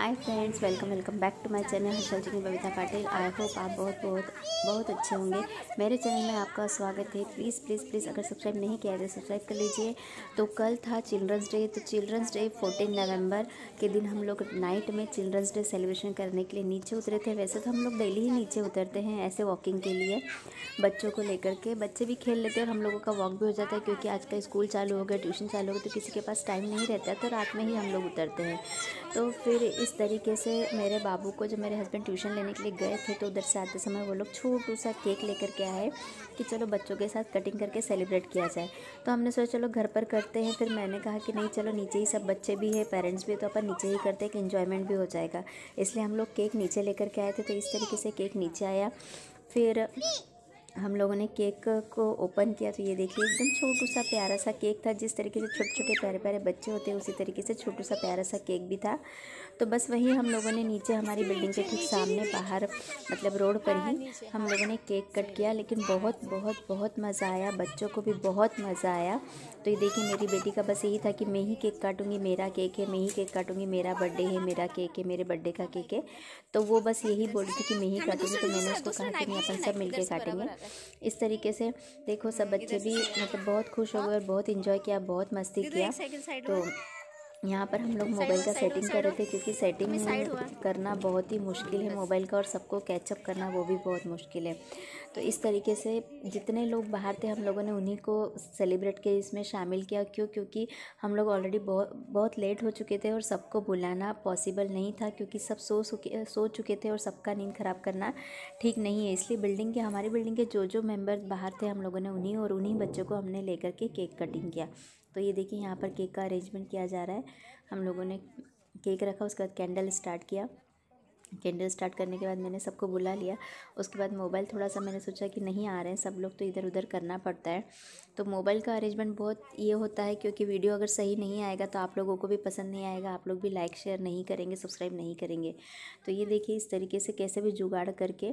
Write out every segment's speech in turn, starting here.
Hi friends, welcome back to my channel Harshal ji Babita Patil. I hope आप बहुत अच्छे होंगे। मेरे चैनल में आपका स्वागत है। प्लीज़ अगर सब्सक्राइब नहीं किया है तो सब्सक्राइब कर लीजिए। तो कल था चिल्ड्रंस डे। तो चिल्ड्रंस डे 14 नवंबर के दिन हम लोग नाइट में चिल्ड्रंस डे सेलिब्रेशन करने के लिए नीचे उतरे थे। वैसे तो हम लोग डेली ही नीचे उतरते हैं ऐसे वॉकिंग के लिए, बच्चों को लेकर के। बच्चे भी खेल लेते हैं और हम लोगों का वॉक भी हो जाता है, क्योंकि आज का स्कूल चालू हो गया, ट्यूशन चालू हो गया, तो किसी के पास टाइम नहीं रहता है, तो रात में ही हम लोग उतरते हैं। तो फिर इस तरीके से मेरे बाबू को, जब मेरे हस्बैंड ट्यूशन लेने के लिए गए थे, तो उधर से आते समय वो लोग छोटू सा केक लेकर के आए कि चलो बच्चों के साथ कटिंग करके सेलिब्रेट किया जाए। तो हमने सोचा चलो घर पर करते हैं। फिर मैंने कहा कि नहीं, चलो नीचे ही, सब बच्चे भी है, पेरेंट्स भी है, तो अपन नीचे ही करते हैं कि इन्जॉयमेंट भी हो जाएगा। इसलिए हम लोग केक नीचे लेकर के आए थे। तो इस तरीके से केक नीचे आया। फिर हम लोगों ने केक को ओपन किया, तो ये देखिए एकदम छोटू सा प्यारा सा केक था। जिस तरीके से छोटे छोटे प्यारे प्यारे बच्चे होते हैं, उसी तरीके से छोटू सा प्यारा सा केक भी था। तो बस वही हम लोगों ने नीचे हमारी बिल्डिंग के ठीक सामने बाहर, मतलब रोड पर ही हम लोगों ने केक कट किया। लेकिन बहुत बहुत बहुत मज़ा आया, बच्चों को भी बहुत मज़ा आया। तो ये देखिए मेरी बेटी का बस यही था कि मैं ही केक काटूंगी, मेरा केक है, मैं ही केक काटूंगी, मेरा बर्थडे है, मेरा केक है, मेरे बर्थडे का केक है। तो वो बस यही बोल रही थी कि मैं ही काटूंगी। तो मैंने उसको कहा कि नहीं, अपन सब मिलके काटेंगे। इस तरीके से देखो सब बच्चे भी मतलब बहुत खुश हो गए और बहुत इन्जॉय किया, बहुत मस्ती किया। तो यहाँ पर हम लोग मोबाइल का सेटिंग कर रहे थे, क्योंकि सेटिंग करना बहुत ही मुश्किल है मोबाइल का, और सबको कैचअप करना वो भी बहुत मुश्किल है। तो इस तरीके से जितने लोग बाहर थे हम लोगों ने उन्हीं को सेलिब्रेट के इसमें शामिल किया। क्योंकि हम लोग ऑलरेडी बहुत लेट हो चुके थे और सबको बुलाना पॉसिबल नहीं था, क्योंकि सब सो चुके थे और सबका नींद ख़राब करना ठीक नहीं है। इसलिए हमारी बिल्डिंग के जो मेंबर बाहर थे, हम लोगों ने उन्हीं बच्चों को हमने लेकर के केक कटिंग किया। तो ये देखिए यहाँ पर केक का अरेंजमेंट किया जा रहा है। हम लोगों ने केक रखा, उसके बाद कैंडल स्टार्ट किया। कैंडल स्टार्ट करने के बाद मैंने सबको बुला लिया। उसके बाद मोबाइल थोड़ा सा मैंने सोचा कि नहीं आ रहे हैं सब लोग, तो इधर उधर करना पड़ता है। तो मोबाइल का अरेंजमेंट बहुत ये होता है, क्योंकि वीडियो अगर सही नहीं आएगा तो आप लोगों को भी पसंद नहीं आएगा, आप लोग भी लाइक शेयर नहीं करेंगे, सब्सक्राइब नहीं करेंगे। तो ये देखिए इस तरीके से कैसे भी जुगाड़ करके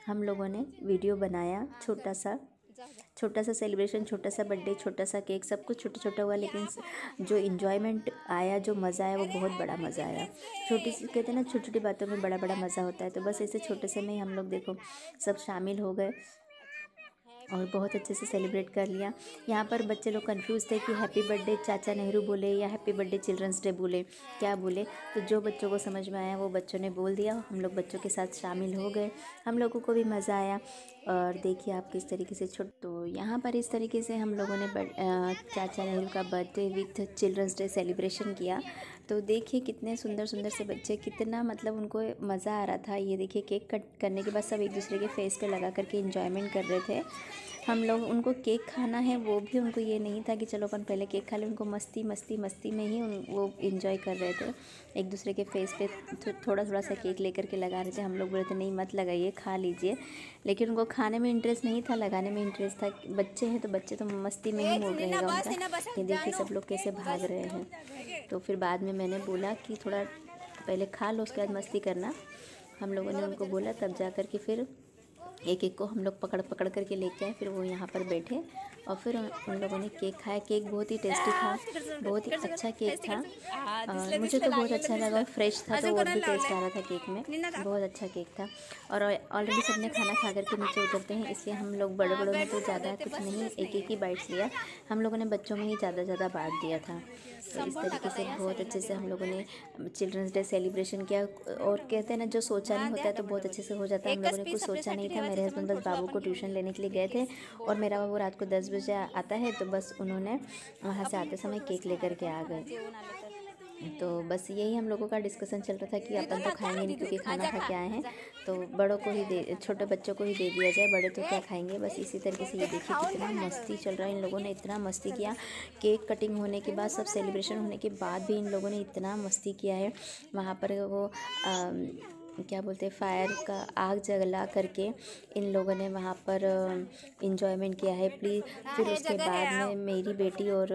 हम लोगों ने वीडियो बनाया। छोटा सा सेलिब्रेशन, छोटा सा बर्थडे, छोटा सा केक, सब कुछ छोटा छोटा हुआ, लेकिन जो इन्जॉयमेंट आया, जो मज़ा आया, वो बहुत बड़ा मज़ा आया। कहते हैं ना, छोटी छोटी बातों में बड़ा बड़ा मज़ा होता है। तो बस ऐसे छोटे से में ही हम लोग देखो सब शामिल हो गए और बहुत अच्छे से सेलिब्रेट कर लिया। यहाँ पर बच्चे लोग कंफ्यूज थे कि हैप्पी बर्थडे चाचा नेहरू बोले या हैप्पी बर्थडे चिल्ड्रंस डे बोले, क्या बोले। तो जो बच्चों को समझ में आया वो बच्चों ने बोल दिया। हम लोग बच्चों के साथ शामिल हो गए, हम लोगों को भी मज़ा आया। और देखिए आप किस तरीके से तो यहाँ पर इस तरीके से हम लोगों ने चाचा नेहरू का birthday with children's day celebration किया। तो देखिए कितने सुंदर सुंदर से बच्चे, कितना मतलब उनको मज़ा आ रहा था। ये देखिए केक कट करने के बाद सब एक दूसरे के फेस पे लगा करके एंजॉयमेंट कर रहे थे। हम लोग उनको केक खाना है, वो भी उनको ये नहीं था कि चलो अपन पहले केक खा लें। उनको मस्ती में ही वो इन्जॉय कर रहे थे। एक दूसरे के फेस पे थोड़ा सा केक लेकर के लगा रहे थे। हम लोग बोले थे नहीं मत लगाइए, खा लीजिए, लेकिन उनको खाने में इंटरेस्ट नहीं था, लगाने में इंटरेस्ट था। बच्चे हैं तो बच्चे तो मस्ती में ही मूड रहेगा उनका। ये देखिए सब लोग कैसे भाग रहे हैं। तो फिर बाद में मैंने बोला कि थोड़ा पहले खा लो, उसके बाद मस्ती करना। हम लोगों ने उनको बोला, तब जा कर के फिर एक एक को हम लोग पकड़ करके लेके आए। फिर वो यहाँ पर बैठे और फिर उन लोगों ने केक खाया। केक बहुत ही टेस्टी था, बहुत ही अच्छा केक था। मुझे तो बहुत अच्छा लगा, फ्रेश था तो और भी टेस्ट आ रहा था केक में, बहुत अच्छा केक था। और ऑलरेडी सबने खाना खा करके नीचे उतरते हैं, इसलिए हम लोग बड़ों ने तो ज़्यादा कुछ नहीं, एक ही बाइट्स लिया। हम लोगों ने बच्चों में ही ज़्यादा बांट दिया था। तो इस तरीके से बहुत अच्छे से हम लोगों ने चिल्ड्रंस डे सेलिब्रेशन किया। और कहते हैं ना, जो सोचा नहीं होता है तो बहुत अच्छे से हो जाता है। हम लोगों ने कुछ सोचा नहीं था। मेरे हस्बैंड बस बाबू को ट्यूशन लेने के लिए गए थे, और मेरा बाबू रात को 10 बजे आता है, तो बस उन्होंने वहाँ से आते समय केक लेकर के आ गए। तो बस यही हम लोगों का डिस्कशन चल रहा था कि अपन तो खाएंगे नहीं, क्योंकि खाना खा के आए हैं, तो बड़ों को ही छोटे बच्चों को ही दे दिया जाए, बड़े तो क्या खाएंगे। बस इसी तरीके से ये देखिए कितना मस्ती चल रहा है। इन लोगों ने इतना मस्ती किया, केक कटिंग होने के बाद, सब सेलिब्रेशन होने के बाद भी इन लोगों ने इतना मस्ती किया है। वहाँ पर वो क्या बोलते हैं, फायर का आग जला करके इन लोगों ने वहाँ पर इंजॉयमेंट किया है। फिर उसके बाद में मेरी बेटी और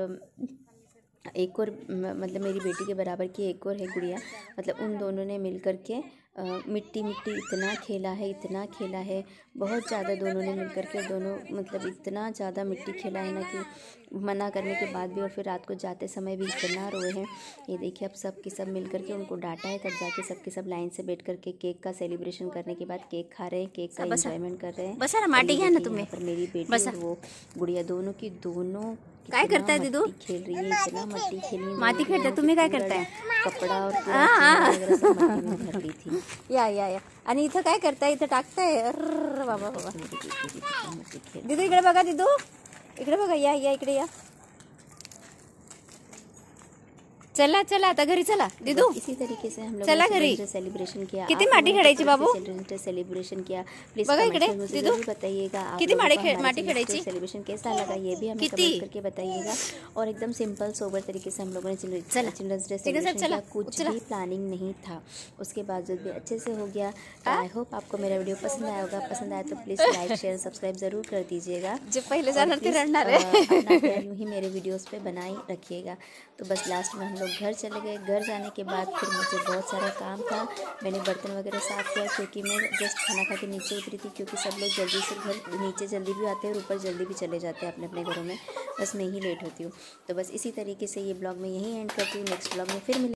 एक और मतलब मेरी बेटी के बराबर की एक और है गुड़िया, मतलब उन दोनों ने मिल कर के मिट्टी इतना खेला है बहुत ज़्यादा। दोनों ने मिल कर के दोनों मतलब इतना ज़्यादा मिट्टी खेला है ना कि मना करने के बाद भी, और फिर रात को जाते समय भी इतना रोए हैं। ये देखिए अब सब के सब मिल कर के उनको डांटा है, तब जाके सब के सब लाइन से बैठ करके केक का सेलिब्रेशन करने के बाद केक खा रहे हैं, केक का एंजॉयमेंट कर रहे हैं। बस माटी है ना तुम्हें, पर मेरी बेटी और वो गुड़िया दोनों काय करता है दीदू? खेल रही है, इतना मट्टी खेली, माती खेलता है। तुम्ही काय करताय? कपड़ा और वगैरह सब मट्टी में भर ली थी। या आणि इथं काय करताय? इथं टाकताय। अरे बाबा दीदू इकडे बघा, दीदू इकडे बघा, या इकडे या। चला आता घरी चला दीदू। इसी तरीके से हम लोग चला घरी सेलिब्रेशन किया। किती माटी खेळायची बाबू? सेलिब्रेशन किया। प्लीज बघा इकडे दीदू बताइएगा किती माटी खेळायची, सेलिब्रेशन कैसा लगा, ये भी हमें कमेंट करके बताइएगा। और एकदम सिंपल सोबर तरीके से हम लोगों ने चिल्ड्रंस डे सेलिब्रेशन किया, कुछ भी प्लानिंग नहीं था, उसके बावजूद भी अच्छे से हो गया। आई होप आपको मेरा वीडियो पसंद आया होगा। पसंद आया तो प्लीज लाइक शेयर सब्सक्राइब जरूर कर दीजिएगा। जो पहले जाना यूं ही मेरे वीडियोस पे बनाए रखिएगा। तो बस लास्ट में हम लोग घर चले गए। घर जाने के बाद फिर मुझे बहुत सारा काम था, मैंने बर्तन वगैरह साफ़ किया, क्योंकि मैं जस्ट खाना खा के नीचे उतरी थी, क्योंकि सब लोग जल्दी से घर नीचे जल्दी भी आते हैं और ऊपर जल्दी भी चले जाते हैं अपने अपने घरों में। बस मैं ही लेट होती हूँ। तो बस इसी तरीके से ये ब्लॉग मैं यहीं एंड करती हूँ। नेक्स्ट ब्लॉग में फिर मिलेंगे।